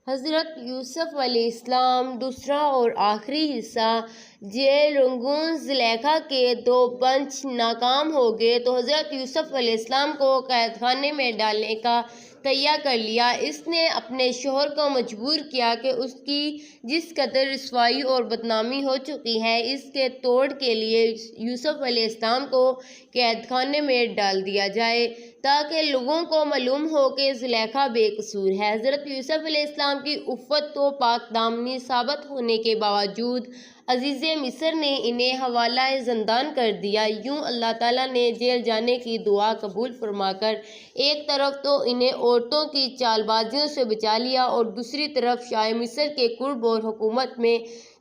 حضرت یوسف علیہ السلام دوسرا اور آخری حصہ جیل رنگون زلیخا کے 2 بنچ ناکام ہو گئے تو حضرت یوسف علیہ السلام کو قید خانے میں ڈالنے کا تہیہ کر لیا۔ اس نے اپنے شوہر کو مجبور کیا کہ اس کی جس قدر رسوائی اور بدنامی ہو چکی ہے اس کے توڑ کے لیے یوسف علیہ السلام کو قید خانے میں ڈال دیا جائے تاکہ لوگوں کو معلوم ہو کہ زلیخا بے قصور ہے۔ حضرت یوسف علیہ السلام کی عفت و پاک دامنی ثابت ہونے کے باوجود عزیز مصر نے انہیں حوالہ زندان کر دیا۔ یوں اللہ تعالیٰ نے جیل جانے کی دعا قبول فرما کر ایک طرف تو انہیں عورتوں کی چال بازیوں سے بچا لیا اور دوسری طرف شاہ مصر کے قرب اور حکومت میں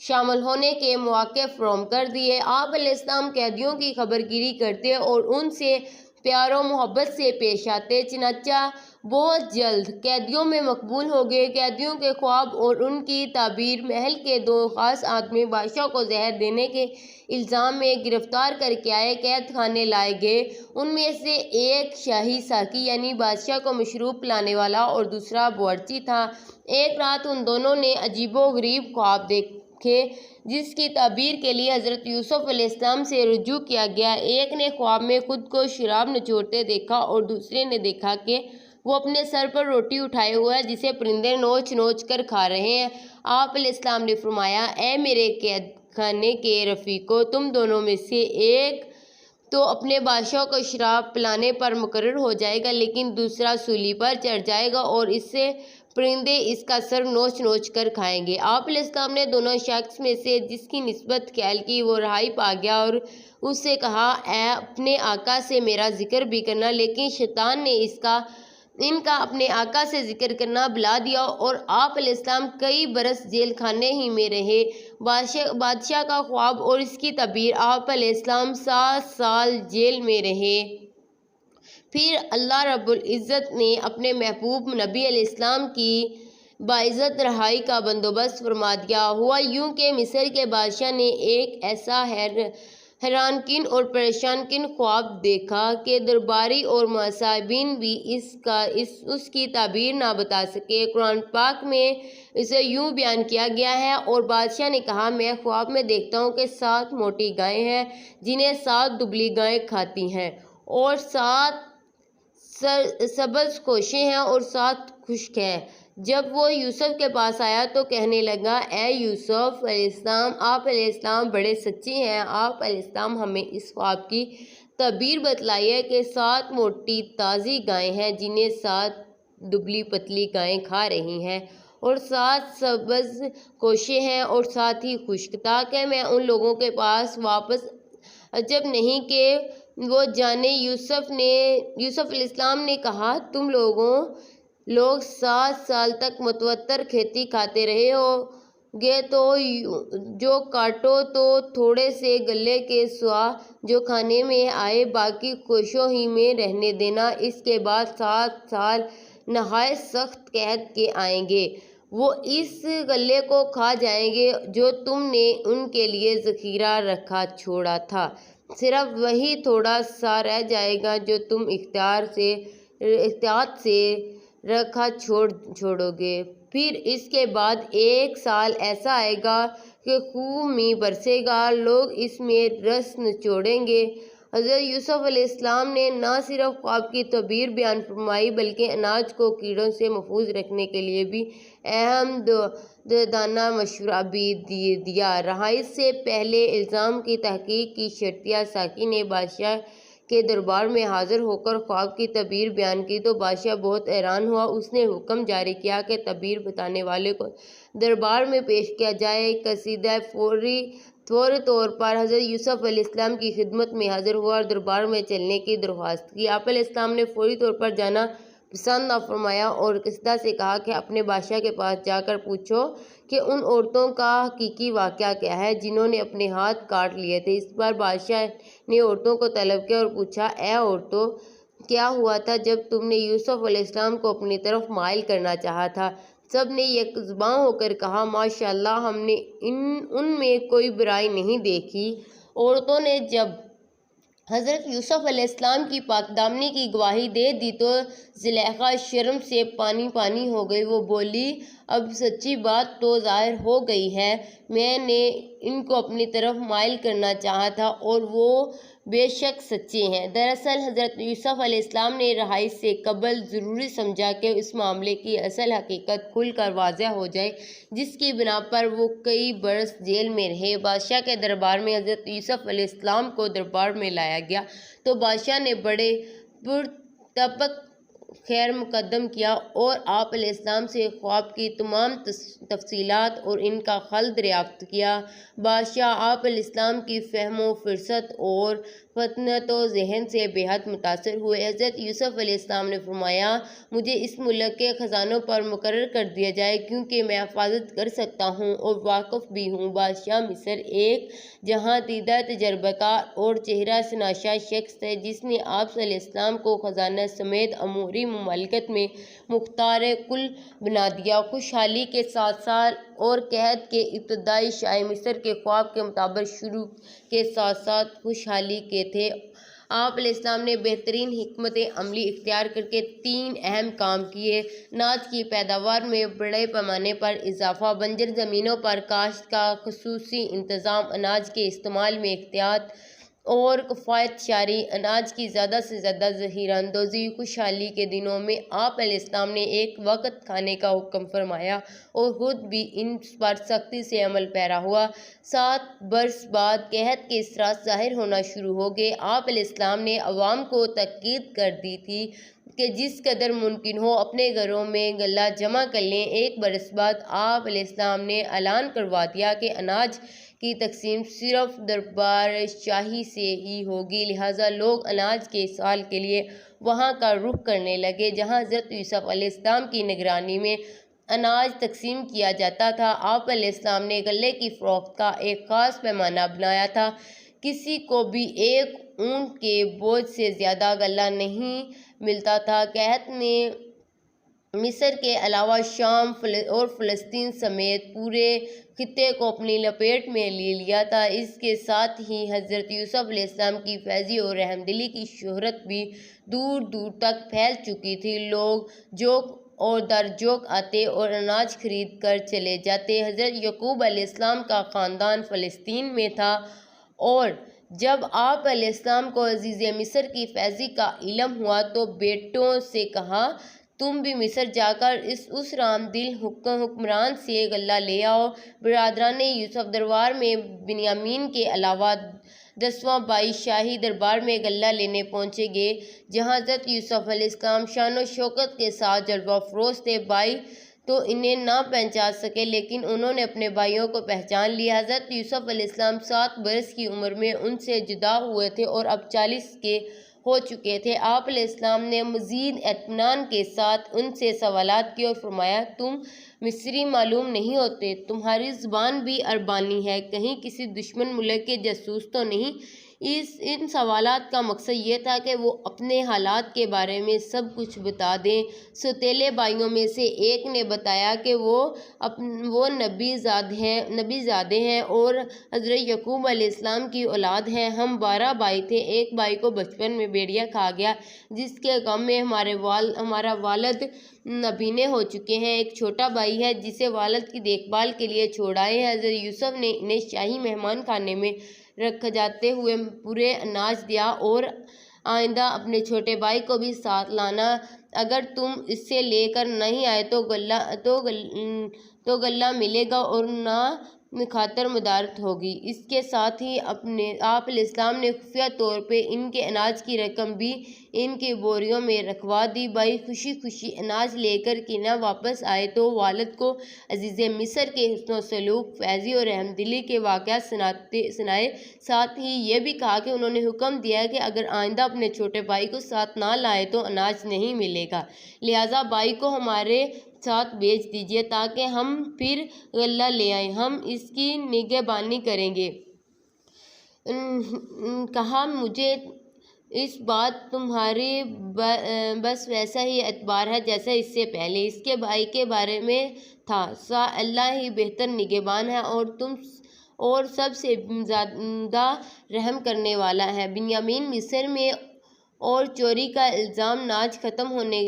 شامل ہونے کے مواقع فراہم کر دیے۔ آپ علیہ السلام قیدیوں کی خبر گیری کرتے اور ان سے پیار و محبت سے پیش آتے، چنانچہ بہت جلد قیدیوں میں مقبول ہو گئے۔ قیدیوں کے خواب اور ان کی تعبیر محل کے 2 خاص آدمی بادشاہ کو زہر دینے کے الزام میں گرفتار کر کے قید خانے لائے گئے۔ ان میں سے ایک شاہی ساقی یعنی بادشاہ کو مشروب پلانے والا اور دوسرا باورچی تھا۔ ایک رات ان دونوں نے عجیب و غریب خواب دیکھے جس کی تعبیر کے لیے حضرت یوسف علیہ السلام سے رجوع کیا گیا۔ ایک نے خواب میں خود کو شراب نچوڑتے دیکھا اور دوسرے نے دیکھا کہ وہ اپنے سر پر روٹی اٹھائے ہوئے جسے پرندے نوچ نوچ کر کھا رہے ہیں۔ آپ علیہ السلام نے فرمایا، اے میرے قید خانے کے رفیقو، تم دونوں میں سے ایک تو اپنے بادشاہ کو شراب پلانے پر مقرر ہو جائے گا لیکن دوسرا سولی پر چڑھ جائے گا اور اس سے پرندے اس کا سر نوچ نوچ کر کھائیں گے۔ آپ علیہ السلام نے دونوں شخص میں سے جس کی نسبت خیال کی وہ رہائی پا گیا اور اس سے کہا، اے اپنے آقا سے میرا ذکر بھی کرنا، لیکن شیطان نے ان کا اپنے آقا سے ذکر کرنا بھلا دیا اور آپ علیہ السلام کئی برس جیل خانے ہی میں رہے۔ بادشاہ کا خواب اور اس کی تعبیر، آپ علیہ السلام 7 سال جیل میں رہے۔ پھر اللہ رب العزت نے اپنے محبوب نبی علیہ السلام کی باعزت رہائی کا بندوبست فرما دیا۔ ہوا یوں کہ مصر کے بادشاہ نے ایک ایسا حیران کن اور پریشان کن خواب دیکھا کہ درباری اور مصاحبین بھی اس کی تعبیر نہ بتا سکے۔ قرآن پاک میں اسے یوں بیان کیا گیا ہے، اور بادشاہ نے کہا، میں خواب میں دیکھتا ہوں کہ 7 موٹی گائیں ہیں جنہیں 7 دبلی گائیں کھاتی ہیں، اور 7 سبز کوشیں ہیں اور 7 خشک ہیں۔ جب وہ یوسف کے پاس آیا تو کہنے لگا، اے یوسف علیہ السلام، آپ علیہ السلام بڑے سچے ہیں۔ آپ علیہ السلام ہمیں اس خواب کی تعبیر بتلائیے کہ 7 موٹی تازی گائیں ہیں جنہیں 7 دبلی پتلی گائیں کھا رہی ہیں، اور 7 سبز کوشیں ہیں اور 7 ہی خشک، تاکہ میں ان لوگوں کے پاس واپس عجب نہیں کہ وہ جانے۔ یوسف علیہ السلام نے کہا، تم لوگ 7 سال تک متواتر کھیتی کھاتے رہے ہو گے تو جو کاٹو تو تھوڑے سے غلے کے سوا جو کھانے میں آئے باقی کوشوں ہی میں رہنے دینا۔ اس کے بعد 7 سال نہایت سخت قحط کے آئیں گے، وہ اس غلے کو کھا جائیں گے جو تم نے ان کے لیے ذخیرہ رکھا چھوڑا تھا، صرف وہی تھوڑا سا رہ جائے گا جو تم احتیاط سے رکھا چھوڑو گے۔ پھر اس کے بعد 1 سال ایسا آئے گا کہ خوب مینہ برسے گا، لوگ اس میں رس نچوڑیں گے۔ حضرت یوسف علیہ السلام نے نہ صرف خواب کی تعبیر بیان فرمائی بلکہ اناج کو کیڑوں سے محفوظ رکھنے کے لیے بھی اہم دانہ مشورہ بھی دیا۔ رہائی سے پہلے الزام کی تحقیق کی شرطیہ ساقی نے بادشاہ کے دربار میں حاضر ہو کر خواب کی تعبیر بیان کی تو بادشاہ بہت حیران ہوا۔ اس نے حکم جاری کیا کہ تعبیر بتانے والے کو دربار میں پیش کیا جائے۔ قصیدہ فوری طور پر حضرت یوسف علیہ السلام کی خدمت میں حاضر ہوا اور دربار میں چلنے کی درخواست کی۔ آپ علیہ السلام نے فوری طور پر جانا پسند نہ فرمایا اور قصیدہ سے کہا کہ اپنے بادشاہ کے پاس جا کر پوچھو کہ ان عورتوں کا حقیقی واقعہ کیا ہے جنہوں نے اپنے ہاتھ کاٹ لیے تھے۔ اس پر بادشاہ نے عورتوں کو طلب کیا اور پوچھا، اے عورتوں، کیا ہوا تھا جب تم نے یوسف علیہ السلام کو اپنی طرف مائل کرنا چاہا تھا؟ سب نے یک زباں ہو کر کہا، ماشاءاللہ، ہم نے ان میں کوئی برائی نہیں دیکھی۔ عورتوں نے جب حضرت یوسف علیہ السلام کی پاک دامنی کی گواہی دے دی تو زلیخا شرم سے پانی پانی ہو گئی۔ وہ بولی، اب سچی بات تو ظاہر ہو گئی ہے، میں نے ان کو اپنی طرف مائل کرنا چاہا تھا اور وہ بے شک سچے ہیں۔ دراصل حضرت یوسف علیہ السلام نے رہائی سے قبل ضروری سمجھا کہ اس معاملے کی اصل حقیقت کھل کر واضح ہو جائے، جس کی بنا پر وہ کئی برس جیل میں رہے۔ بادشاہ کے دربار میں حضرت یوسف علیہ السلام کو دربار میں لایا گیا تو بادشاہ نے بڑے پرتپک خیر مقدم کیا اور آپ علیہ السلام سے خواب کی تمام تفصیلات اور ان کا حل دریافت کیا۔ بادشاہ آپ علیہ السلام کی فہم و فرست اور فطنت و ذہن سے بے حد متاثر ہوئے۔ حضرت یوسف علیہ السلام نے فرمایا، مجھے اس ملک کے خزانوں پر مقرر کر دیا جائے کیونکہ میں حفاظت کر سکتا ہوں اور واقف بھی ہوں۔ بادشاہ مصر ایک جہاں دیدہ تجربہ کار اور چہرہ شناسا شخص تھے جس نے آپ علیہ السلام کو خزانہ سمیت اموری مملکت میں مختار کل بنا دیا۔ خوشحالی کے 7 سال اور قحط کے ابتدائی شاہ مصر کے خواب کے مطابق شروع کے ساتھ ساتھ خوشحالی کے تھے۔ آپ علیہ السلام نے بہترین حکمت عملی اختیار کرکے 3 اہم کام کیے: اناج کی پیداوار میں بڑے پیمانے پر اضافہ، بنجر زمینوں پر کاشت کا خصوصی انتظام، اناج کے استعمال میں احتیاط اور کفایت شعاری، اناج کی زیادہ سے زیادہ ذخیرہ اندوزی۔ خوشحالی کے دنوں میں آپ علیہ السلام نے ایک وقت کھانے کا حکم فرمایا اور خود بھی ان پر سختی سے عمل پیرا ہوا۔ 7 برس بعد قحط کے اثرات ظاہر ہونا شروع ہو گئے۔ آپ علیہ السلام نے عوام کو تاکید کر دی تھی کہ جس قدر ممکن ہو اپنے گھروں میں غلہ جمع کر لیں۔ 1 برس بعد آپ علیہ السلام نے اعلان کروا دیا کہ اناج کی تقسیم صرف دربار شاہی سے ہی ہوگی، لہٰذا لوگ اناج کے سال کے لیے وہاں کا رخ کرنے لگے جہاں حضرت یوسف علیہ السلام کی نگرانی میں اناج تقسیم کیا جاتا تھا۔ آپ علیہ السلام نے غلے کی فروخت کا ایک خاص پیمانہ بنایا تھا، کسی کو بھی 1 اونٹ کے بوجھ سے زیادہ غلہ نہیں ملتا تھا۔ قحط نے مصر کے علاوہ شام اور فلسطین سمیت پورے خطے کو اپنی لپیٹ میں لے لیا تھا۔ اس کے ساتھ ہی حضرت یوسف علیہ السلام کی فیضی اور رحم دلی کی شہرت بھی دور دور تک پھیل چکی تھی۔ لوگ جوک اور در جوک آتے اور اناج خرید کر چلے جاتے۔ حضرت یعقوب علیہ السلام کا خاندان فلسطین میں تھا اور جب آپ علیہ السلام کو عزیز مصر کی فیضی کا علم ہوا تو بیٹوں سے کہا، تم بھی مصر جا کر اس رام دل حکمران سے غلہ لے آؤ۔ برادران یوسف دربار میں بنیامین کے علاوہ 10واں بھائی شاہی دربار میں غلہ لینے پہنچے گے جہاں حضرت یوسف علیہ السلام شان و شوکت کے ساتھ جلوہ افروز تھے۔ بھائی تو انہیں نہ پہچان سکے لیکن انہوں نے اپنے بھائیوں کو پہچان لیا۔ حضرت یوسف علیہ السلام 7 برس کی عمر میں ان سے جدا ہوئے تھے اور اب 40 کے ہو چکے تھے۔ آپ علیہ السلام نے مزید اطمینان کے ساتھ ان سے سوالات کیے اور فرمایا، تم مصری معلوم نہیں ہوتے، تمہاری زبان بھی عربانی ہے، کہیں کسی دشمن ملک کے جاسوس تو نہیں؟ ان سوالات کا مقصد یہ تھا کہ وہ اپنے حالات کے بارے میں سب کچھ بتا دیں۔ سوتیلے بھائیوں میں سے ایک نے بتایا کہ وہ نبی زادے ہیں اور حضرت یعقوب علیہ السلام کی اولاد ہیں۔ ہم 12 بھائی تھے، ایک بھائی کو بچپن میں بھیڑیا کھا گیا جس کے غم میں ہمارا والد نابینا ہو چکے ہیں۔ ایک چھوٹا بھائی ہے جسے والد کی دیکھ بھال کے لیے چھوڑ آئے ہیں۔ حضرت یوسف نے انہیں شاہی مہمان خانے میں رکھ جاتے ہوئے پورے اناج دیا اور آئندہ اپنے چھوٹے بھائی کو بھی ساتھ لانا، اگر تم اسے لے کر نہیں آئے تو غلہ ملے گا اور نہ خاطر مدارت ہوگی۔ اس کے ساتھ ہی آپ علیہ السلام نے خفیہ طور پہ ان کے اناج کی رقم بھی ان کی بوریوں میں رکھوا دی۔ بھائی خوشی خوشی اناج لے کر نہ واپس آئے تو والد کو عزیز مصر کے حسن و سلوک، فیضی اور رحم دلی کے واقعات سنائے، ساتھ ہی یہ بھی کہا کہ انہوں نے حکم دیا کہ اگر آئندہ اپنے چھوٹے بھائی کو ساتھ نہ لائے تو اناج نہیں ملے گا، لہٰذا بھائی کو ہمارے ساتھ بھیج دیجیے تاکہ ہم پھر غلہ لے آئیں، ہم اس کی نگہبانی کریں گے۔ کہا، مجھے اس بات تمہاری بس ویسا ہی اعتبار ہے جیسا اس سے پہلے اس کے بھائی کے بارے میں تھا۔ اللہ ہی بہتر نگہبان ہے اور سب سے زیادہ رحم کرنے والا ہے۔ بنیامین مصر میں اور چوری کا الزام ناج ختم ہونے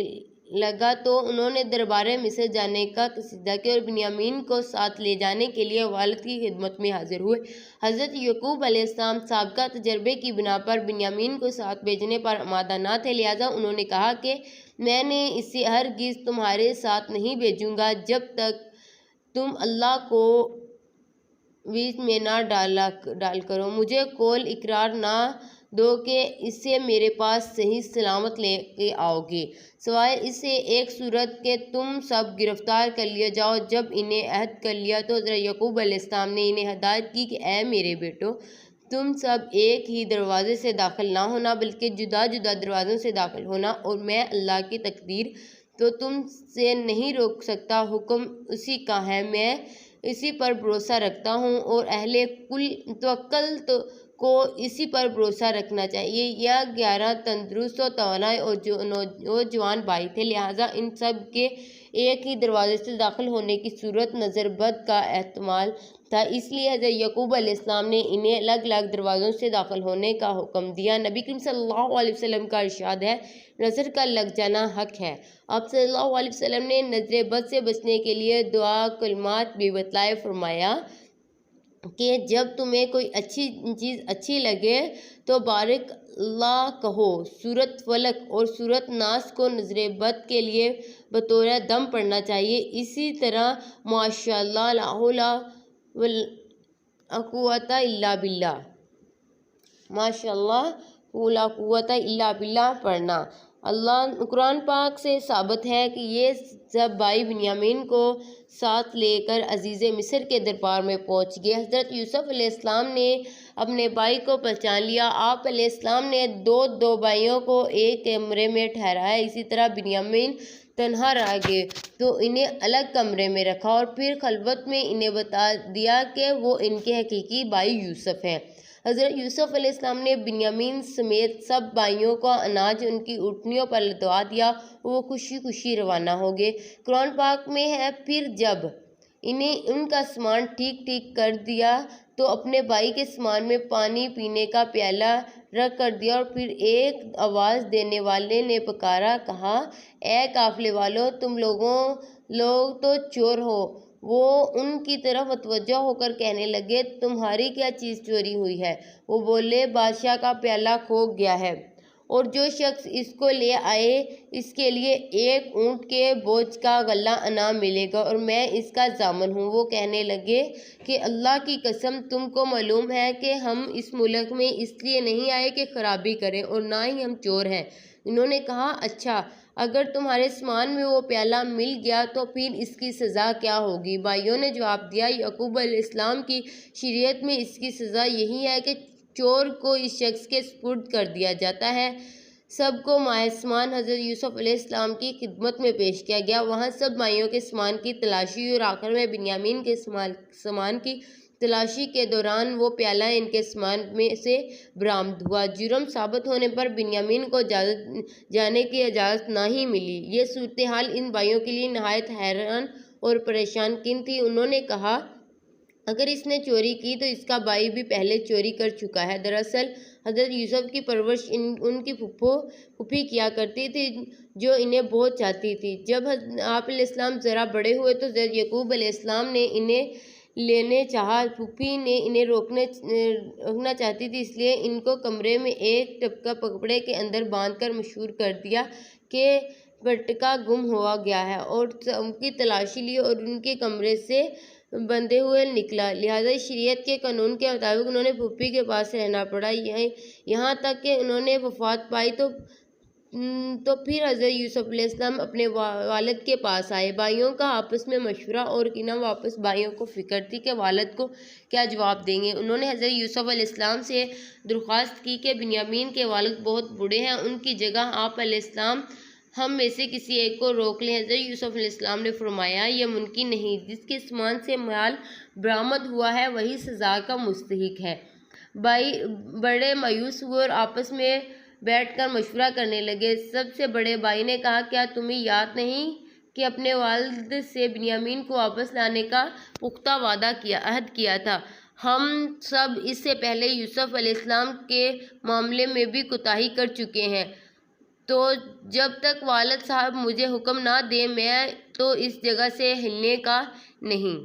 لگا تو انہوں نے دربار مصر جانے کا قصیدہ کیا اور بنیامین کو ساتھ لے جانے کے لیے والد کی خدمت میں حاضر ہوئے۔ حضرت یعقوب علیہ السلام سابقہ تجربے کی بنا پر بنیامین کو ساتھ بھیجنے پر آمادہ نہ تھے، لہٰذا انہوں نے کہا کہ میں نے اسے ہرگز تمہارے ساتھ نہیں بھیجوں گا جب تک تم اللہ کو بیچ میں نہ ڈال کرو، مجھے قول اقرار نہ دو کہ اسے میرے پاس صحیح سلامت لے کے آؤ گے، سوائے اسے ایک صورت کہ تم سب گرفتار کر لیے جاؤ۔ جب انہیں عہد کر لیا تو حضرت یعقوب علیہ السلام نے انہیں ہدایت کی کہ اے میرے بیٹو، تم سب ایک ہی دروازے سے داخل نہ ہونا بلکہ جدا جدا دروازوں سے داخل ہونا، اور میں اللہ کی تقدیر تو تم سے نہیں روک سکتا، حکم اسی کا ہے، میں اسی پر بھروسہ رکھتا ہوں اور اہل کل توکل کو اسی پر بھروسہ رکھنا چاہیے۔ یہ 11 تندرست و توانا اور نوجوان بھائی تھے، لہٰذا ان سب کے ایک ہی دروازے سے داخل ہونے کی صورت نظر بد کا احتمال تھا، اس لیے حضرت یعقوب علیہ السلام نے انہیں الگ الگ دروازوں سے داخل ہونے کا حکم دیا۔ نبی کریم صلی اللہ علیہ وسلم کا ارشاد ہے، نظر کا لگ جانا حق ہے۔ آپ صلی اللہ علیہ وسلم نے نظر بد سے بچنے کے لیے دعا کلمات بھی بتلائے، فرمایا کہ جب تمہیں کوئی اچھی چیز اچھی لگے تو بارک اللہ کہو۔ سورۃ فلق اور سورۃ ناس کو نظر بد کے لیے بطور دم پڑھنا چاہیے، اسی طرح ماشاءاللہ، لا حول ولا قوۃ الا باللہ، ماشاءاللہ لا قوۃ الا باللہ پڑھنا۔ قرآن پاک سے ثابت ہے کہ یہ سب بھائی بنیامین کو ساتھ لے کر عزیز مصر کے دربار میں پہنچ گئے۔ حضرت یوسف علیہ السلام نے اپنے بھائی کو پہچان لیا۔ آپ علیہ السلام نے دو بھائیوں کو ایک کمرے میں ٹھہرایا، اسی طرح بنیامین تنہا رہ گئے تو انہیں الگ کمرے میں رکھا اور پھر خلوت میں انہیں بتا دیا کہ وہ ان کے حقیقی بھائی یوسف ہیں۔ حضرت یوسف علیہ السلام نے بنیامین سمیت سب بھائیوں کو اناج ان کی اونٹنیوں پر لدوا دیا اور وہ خوشی خوشی روانہ ہو گئے۔ قرآن پاک میں ہے، پھر جب انہیں ان کا سامان ٹھیک کر دیا تو اپنے بھائی کے سامان میں پانی پینے کا پیالہ رکھ کر دیا اور پھر ایک آواز دینے والے نے پکارا، کہا، اے قافلے والو، تم لوگ تو چور ہو۔ وہ ان کی طرف متوجہ ہو کر کہنے لگے، تمہاری کیا چیز چوری ہوئی ہے؟ وہ بولے، بادشاہ کا پیالہ کھو گیا ہے اور جو شخص اس کو لے آئے اس کے لیے ایک اونٹ کے بوجھ کا غلہ انعام ملے گا اور میں اس کا ضامن ہوں۔ وہ کہنے لگے کہ اللہ کی قسم، تم کو معلوم ہے کہ ہم اس ملک میں اس لیے نہیں آئے کہ خرابی کریں اور نہ ہی ہم چور ہیں۔ انہوں نے کہا، اچھا، اگر تمہارے سامان میں وہ پیالہ مل گیا تو پھر اس کی سزا کیا ہوگی؟ بھائیوں نے جواب دیا، یعقوب علیہ السلام کی شریعت میں اس کی سزا یہی ہے کہ چور کو اس شخص کے سپرد کر دیا جاتا ہے۔ سب کو مائع سامان حضرت یوسف علیہ السلام کی خدمت میں پیش کیا گیا، وہاں سب بھائیوں کے سامان کی تلاشی ہوئی اور آخر میں بنیامین کے سامان کی تلاشی کے دوران وہ پیالہ ان کے سامان میں سے برآمد ہوا۔ جرم ثابت ہونے پر بنیامین کو جانے کی اجازت نہ ہی ملی۔ یہ صورتحال ان بھائیوں کے لیے نہایت حیران اور پریشان کن تھی۔ انہوں نے کہا، اگر اس نے چوری کی تو اس کا بھائی بھی پہلے چوری کر چکا ہے۔ دراصل حضرت یوسف کی پرورش ان کی پھوپھی کیا کرتی تھی جو انہیں بہت چاہتی تھی۔ جب آپ علیہ السلام ذرا بڑے ہوئے تو حضرت یعقوب علیہ السلام نے انہیں لینے چاہا۔ پھوپھی نے انہیں روکنا چاہتی تھی، اس لیے ان کو کمرے میں ایک ٹپکا کپڑے کے اندر باندھ کر مشہور کر دیا کہ پٹکا گم ہوا گیا ہے اور ان کی تلاشی لی اور ان کے کمرے سے بندھے ہوئے نکلا۔ لہٰذا شریعت کے قانون کے مطابق انہوں نے پھوپھی کے پاس رہنا پڑا یہاں تک کہ انہوں نے وفات پائی تو پھر حضرت یوسف علیہ السلام اپنے والد کے پاس آئے۔ بھائیوں کا آپس میں مشورہ اور کینہ واپس بھائیوں کو فکر تھی کہ والد کو کیا جواب دیں گے۔ انہوں نے حضرت یوسف علیہ السلام سے درخواست کی کہ بنیامین کے والد بہت بوڑھے ہیں، ان کی جگہ آپ علیہ السلام ہم میں سے کسی ایک کو روک لیں۔ حضرت یوسف علیہ السلام نے فرمایا، یہ ممکن نہیں، جس کے سامان سے مال برآمد ہوا ہے وہی سزا کا مستحق ہے۔ بھائی بڑے مایوس ہوئے اور آپس میں بیٹھ کر مشورہ کرنے لگے۔ سب سے بڑے بھائی نے کہا، کیا تمہیں یاد نہیں کہ اپنے والد سے بنیامین کو واپس لانے کا پختہ عہد کیا تھا؟ ہم سب اس سے پہلے یوسف علیہ السلام کے معاملے میں بھی کوتاہی کر چکے ہیں، تو جب تک والد صاحب مجھے حکم نہ دیں میں تو اس جگہ سے ہلنے کا نہیں۔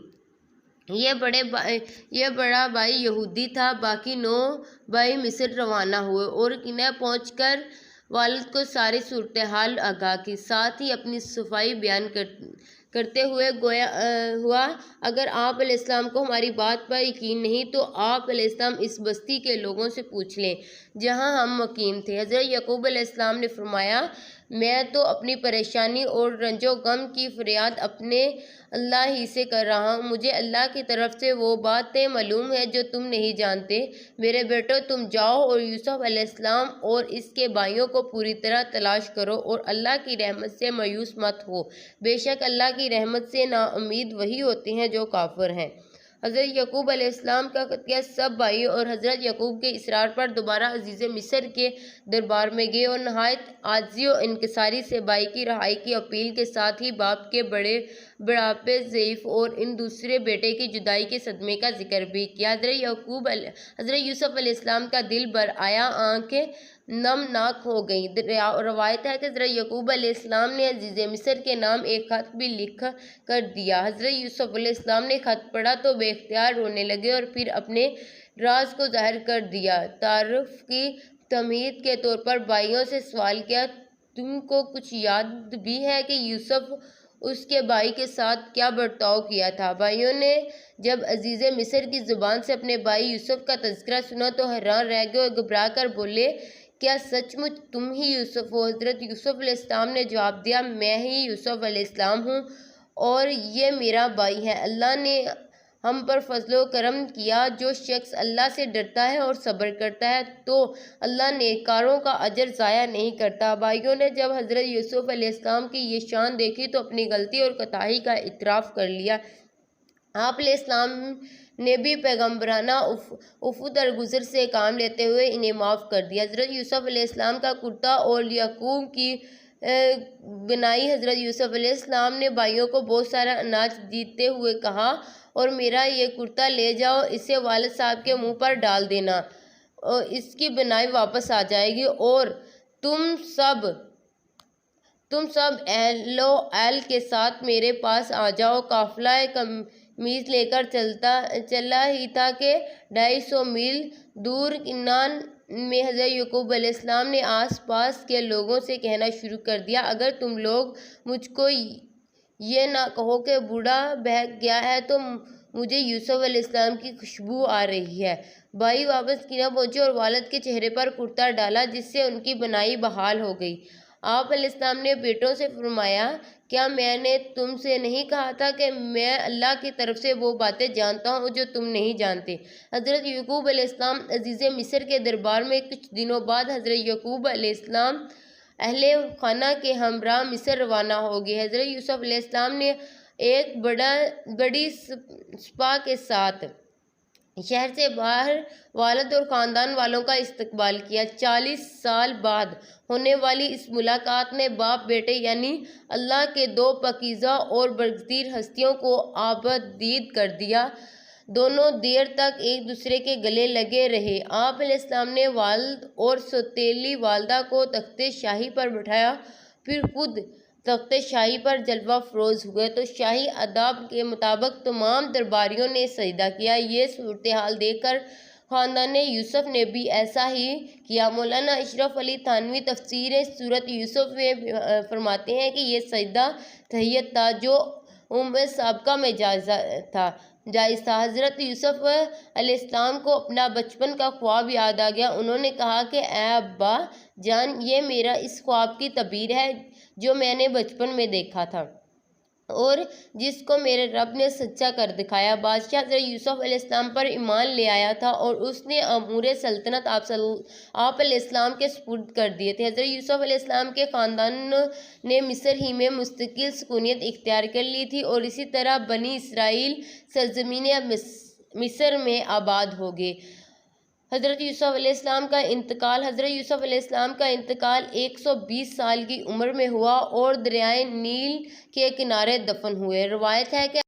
یہ بڑا بھائی یہودی تھا، باقی 9 بھائی مصر روانہ ہوئے اور کنہ پہنچ کر والد کو ساری صورتحال آگاہ کی، ساتھ ہی اپنی صفائی بیان کرتے ہوئے ہوا اگر آپ علیہ السلام کو ہماری بات پر یقین نہیں تو آپ علیہ السلام اس بستی کے لوگوں سے پوچھ لیں جہاں ہم مقیم تھے۔ حضرت یعقوب علیہ السلام نے فرمایا، میں تو اپنی پریشانی اور رنج و غم کی فریاد اپنے اللہ ہی سے کر رہا ہوں، مجھے اللہ کی طرف سے وہ باتیں معلوم ہیں جو تم نہیں جانتے۔ میرے بیٹو، تم جاؤ اور یوسف علیہ السلام اور اس کے بھائیوں کو پوری طرح تلاش کرو اور اللہ کی رحمت سے مایوس مت ہو، بے شک اللہ کی رحمت سے نا امید وہی ہوتے ہیں جو کافر ہیں۔ حضرت یعقوب علیہ السلام کا خطیہ سب بھائی اور حضرت یعقوب کے اصرار پر دوبارہ عزیز مصر کے دربار میں گئے اور نہایت عاجزی و انکساری سے بھائی کی رہائی کی اپیل کے ساتھ ہی باپ کے بڑھاپے، ضعف اور ان دوسرے بیٹے کی جدائی کے صدمے کا ذکر بھی کیا۔ حضرت یوسف علیہ السلام کا دل بھر آیا، آنکھیں نمناک ہو گئیں۔ روایت ہے کہ حضرت یعقوب علیہ السلام نے عزیز مصر کے نام ایک خط بھی لکھ کر دیا۔ حضرت یوسف علیہ السلام نے خط پڑھا تو بے اختیار رونے لگے اور پھر اپنے راز کو ظاہر کر دیا۔ تعارف کی تمہید کے طور پر بھائیوں سے سوال کیا، تم کو کچھ یاد بھی ہے کہ یوسف اس کے بھائی کے ساتھ کیا برتاؤ کیا تھا؟ بھائیوں نے جب عزیز مصر کی زبان سے اپنے بھائی یوسف کا تذکرہ سنا تو حیران رہ گئے اور گھبرا کر بولے، کیا سچ مچ تم ہی یوسف ہو؟ حضرت یوسف علیہ السلام نے جواب دیا، میں ہی یوسف علیہ السلام ہوں اور یہ میرا بھائی ہے۔ اللہ نے ہم پر فضل و کرم کیا، جو شخص اللہ سے ڈرتا ہے اور صبر کرتا ہے تو اللہ نیککاروں کا اجر ضائع نہیں کرتا۔ بھائیوں نے جب حضرت یوسف علیہ السلام کی یہ شان دیکھی تو اپنی غلطی اور کوتاہی کا اعتراف کر لیا۔ آپ علیہ السلام نے بھی پیغمبرانہ عفو درگزر سے کام لیتے ہوئے انہیں معاف کر دیا۔ حضرت یوسف علیہ السلام کا کرتا اور یعقوب کی بنائی۔ حضرت یوسف علیہ السلام نے بھائیوں کو بہت سارا اناج دیتے ہوئے کہا، اور میرا یہ کرتا لے جاؤ، اسے والد صاحب کے منہ پر ڈال دینا، اس کی بنائی واپس آ جائے گی، اور تم سب اہل و عیال کے ساتھ میرے پاس آ جاؤ۔ قافلہ قمیص لے کر چلا ہی تھا کہ 250 میل دور کنعان میں حضرت یعقوب علیہ السلام نے آس پاس کے لوگوں سے کہنا شروع کر دیا، اگر تم لوگ مجھ کو یہ نہ کہو کہ بوڑھا بہک گیا ہے تو مجھے یوسف علیہ السلام کی خوشبو آ رہی ہے۔ بھائی واپس کنعان پہنچے اور والد کے چہرے پر کرتا ڈالا، جس سے ان کی بنائی بحال ہو گئی۔ آپ علیہ السلام نے بیٹوں سے فرمایا، کیا میں نے تم سے نہیں کہا تھا کہ میں اللہ کی طرف سے وہ باتیں جانتا ہوں جو تم نہیں جانتے؟ حضرت یعقوب علیہ السلام عزیز مصر کے دربار میں کچھ دنوں بعد حضرت یعقوب علیہ السلام اہل خانہ کے ہمراہ مصر روانہ ہو گئے۔ حضرت یوسف علیہ السلام نے ایک بڑی سپاہ کے ساتھ شہر سے باہر والد اور خاندان والوں کا استقبال کیا۔ 40 سال بعد ہونے والی اس ملاقات نے باپ بیٹے یعنی اللہ کے 2 پاکیزہ اور برگزیدہ ہستیوں کو آبادید کر دیا۔ دونوں دیر تک ایک دوسرے کے گلے لگے رہے۔ آپ علیہ السلام نے والد اور سوتیلی والدہ کو تخت شاہی پر بٹھایا، پھر خود تخت شاہی پر جلوہ افروز ہوئے تو شاہی آداب کے مطابق تمام درباریوں نے سجدہ کیا۔ یہ صورتحال دیکھ کر خاندان یوسف نے بھی ایسا ہی کیا۔ مولانا اشرف علی تھانوی تفسیر سورۃ یوسف میں فرماتے ہیں کہ یہ سجدہ تحیت تھا جو سابقہ میں جائز تھا۔ حضرت یوسف علیہ السلام کو اپنا بچپن کا خواب یاد آ گیا۔ انہوں نے کہا کہ اے ابا جان، یہ میرا اس خواب کی تعبیر ہے جو میں نے بچپن میں دیکھا تھا اور جس کو میرے رب نے سچا کر دکھایا۔ بادشاہ حضرت یوسف علیہ السلام پر ایمان لے آیا تھا اور اس نے امور سلطنت آپ علیہ السلام کے سپرد کر دیے تھے۔ حضرت یوسف علیہ السلام کے خاندان نے مصر ہی میں مستقل سکونیت اختیار کر لی تھی اور اسی طرح بنی اسرائیل سرزمین مصر میں آباد ہو گئے۔ حضرت یوسف علیہ السلام کا انتقال حضرت یوسف علیہ السلام کا انتقال 120 سال کی عمر میں ہوا اور دریائے نیل کے کنارے دفن ہوئے۔ روایت ہے کہ